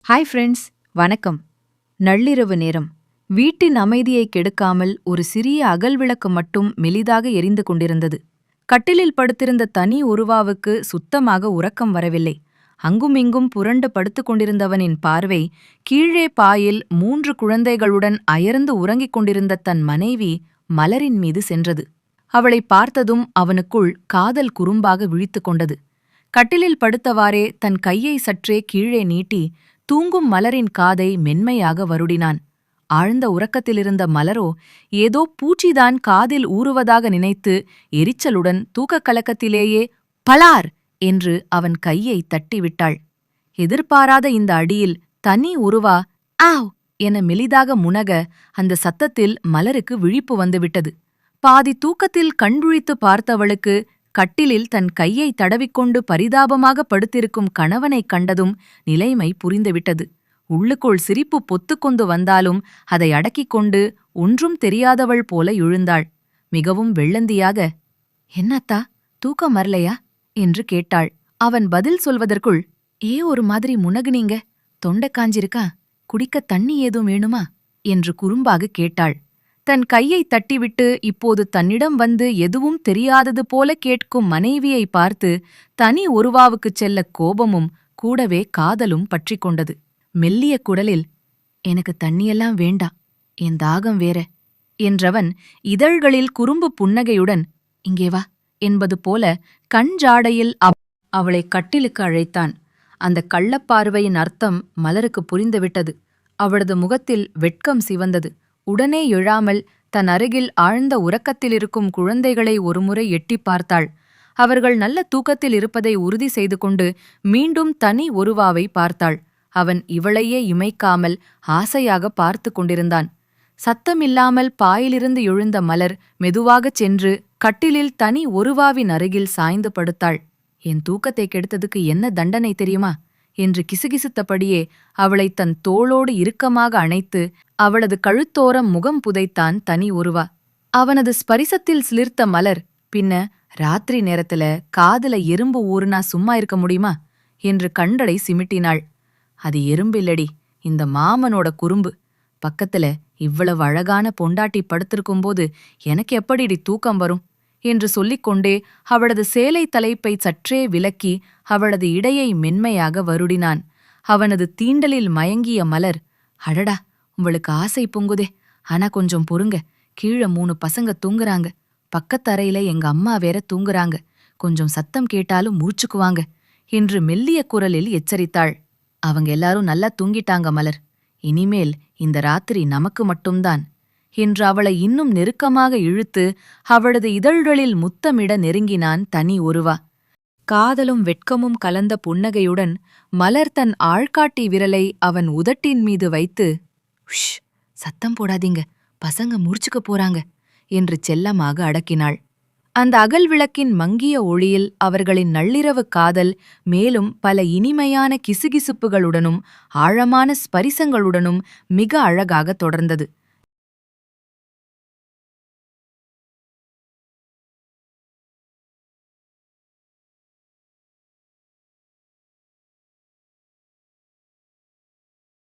Hi friends, வணக்கம். நள்ளிரவு நேரம். வீட்டின் அமைதியை கெடுக்காமல் ஒரு சிறிய அகல் விளக்கு மட்டும் மெலிதாக எரிந்து கொண்டிருந்தது. கட்டிலில் படுத்திருந்த தனி உருவாவுக்கு சுத்தமாக உறக்கம் வரவில்லை. அங்குமிங்கும் புரண்டு படுத்துக் கொண்டிருந்தவனின் பார்வை கீழே பாயில் 3 குழந்தைகளுடன் அயர்ந்து உறங்கிக் கொண்டிருந்த தன் மனைவி மலரின் மீது சென்றது. அவளை பார்த்ததும் அவனுக்குள் காதல் குறும்பாக விழித்துக் கொண்டது. கட்டிலில் படுத்தவாறே தன் கையை சற்றே கீழே நீட்டி தூங்கும் மலரின் காதை மென்மையாக வருடினான். ஆழ்ந்த உறக்கத்திலிருந்த மலரோ ஏதோ பூச்சிதான் காதில் ஊறுவதாக நினைத்து எரிச்சலுடன் தூக்கக் கலக்கத்திலேயே பலார் என்று அவன் கையை தட்டிவிட்டாள். எதிர்பாராத இந்த அடியில் தனி உருவா ஆவ் என மெலிதாக முனக அந்த சத்தத்தில் மலருக்கு விழிப்பு வந்துவிட்டது. பாதி தூக்கத்தில் கண்விழித்து பார்த்தவளுக்கு கட்டிலில் தன் கையை தடவிக்கொண்டு பரிதாபமாக படுத்திருக்கும் கணவனைக் கண்டதும் நிலைமை புரிந்துவிட்டது. உள்ளுக்குள் சிரிப்பு பொத்துக்கொண்டு வந்தாலும் அதை அடக்கிக் கொண்டு ஒன்றும் தெரியாதவள் போல எழுந்தாள். மிகவும் வெள்ளந்தியாக, "என்னத்தா, தூக்கம் வரலையா?" என்று கேட்டாள். அவன் பதில் சொல்வதற்குள், ஒரு மாதிரி முனகுனீங்க, தொண்டை காஞ்சிருக்கா, குடிக்க தண்ணி ஏதும் வேணுமா?" என்று குறும்பாக கேட்டாள். தன் கையை தட்டிவிட்டு இப்போது தன்னிடம் வந்து எதுவும் தெரியாதது போல கேட்கும் மனைவியை பார்த்து தனி உருவாவுக்குச் செல்ல கோபமும் கூடவே காதலும் பற்றிக் கொண்டது. மெல்லிய குரலில், "எனக்கு தண்ணியெல்லாம் வேண்டா, என் தாகம் வேற" என்றவன் இதழ்களில் குறும்பு புன்னகையுடன், "இங்கே வா" என்பது போல கண் ஜாடையில் அவளை கட்டிலுக்கு அழைத்தான். அந்த கள்ளப்பார்வையின் அர்த்தம் மலருக்கு புரிந்துவிட்டது. அவளது முகத்தில் வெட்கம் சிவந்தது. உடனே எழாமல் தன் அருகில் ஆழ்ந்த உறக்கத்திலிருக்கும் குழந்தைகளை ஒருமுறை எட்டிப் பார்த்தாள். அவர்கள் நல்ல தூக்கத்தில் இருப்பதை உறுதி செய்து கொண்டு மீண்டும் தனி ஒருவாவை பார்த்தாள். அவன் இவளையே இமைக்காமல் ஆசையாக பார்த்து கொண்டிருந்தான். சத்தமில்லாமல் பாயிலிருந்து எழுந்த மலர் மெதுவாகச் சென்று கட்டிலில் தனி ஒருவாவின் அருகில் சாய்ந்து படுத்தாள். "என் தூக்கத்தை கெடுத்ததுக்கு என்ன தண்டனை தெரியுமா?" என்று கிசுகிசுத்தபடியே அவளை தன் தோளோடு இறுக்கமாக அணைத்து அவளது கழுத்தோரம் முகம் புதைத்தான் தனி ஒருவா. அவனது ஸ்பரிசத்தில் சிலிர்த்த மலர், பின்ன ராத்திரி நேரத்துல காதுல எறும்பு ஊறுனா சும்மா இருக்க முடியுமா என்று கண்டடை சிமிட்டினாள். "அது எறும்பில்லடி, இந்த மாமனோட குறும்பு. பக்கத்துல இவ்வளவு அழகான பொண்டாட்டி படுத்திருக்கும்போது எனக்கு எப்படிடி தூக்கம் வரும்?" என்று சொல்லிக்கொண்டே அவளது சேலை தலைப்பை சற்றே விலக்கி அவளது இடையை மென்மையாக வருடினான். அவனது தீண்டலில் மயங்கிய மலர், "அடடா, உங்களுக்கு ஆசை பொங்குதே, ஆனா கொஞ்சம் பொறுங்க, கீழே 3 பசங்க தூங்குறாங்க, பக்கத்தரையில எங்க அம்மா வேற தூங்குறாங்க, கொஞ்சம் சத்தம் கேட்டாலும் மூச்சுக்குவாங்க" என்று மெல்லிய குரலில் எச்சரித்தாள். "அவங்க எல்லாரும் நல்லா தூங்கிட்டாங்க மலர், இனிமேல் இந்த ராத்திரி நமக்கு மட்டும்தான்" என்று அவளை இன்னும் நெருக்கமாக இழுத்து அவளது இதழ்களில் முத்தமிட நெருங்கினான் தனி ஒருவா. காதலும் வெட்கமும் கலந்த புன்னகையுடன் மலர் தன் ஆள்காட்டி விரலை அவன் உதட்டின் மீது வைத்து, "உஷ், சத்தம் போடாதீங்க, பசங்க முடிச்சுக்க போறாங்க" என்று செல்லமாக அடக்கினாள். அந்த அகல் விளக்கின் மங்கிய ஒளியில் அவர்களின் நள்ளிரவு காதல் மேலும் பல இனிமையான கிசுகிசுப்புகளுடனும் ஆழமான ஸ்பரிசங்களுடனும் மிக அழகாக தொடர்ந்தது.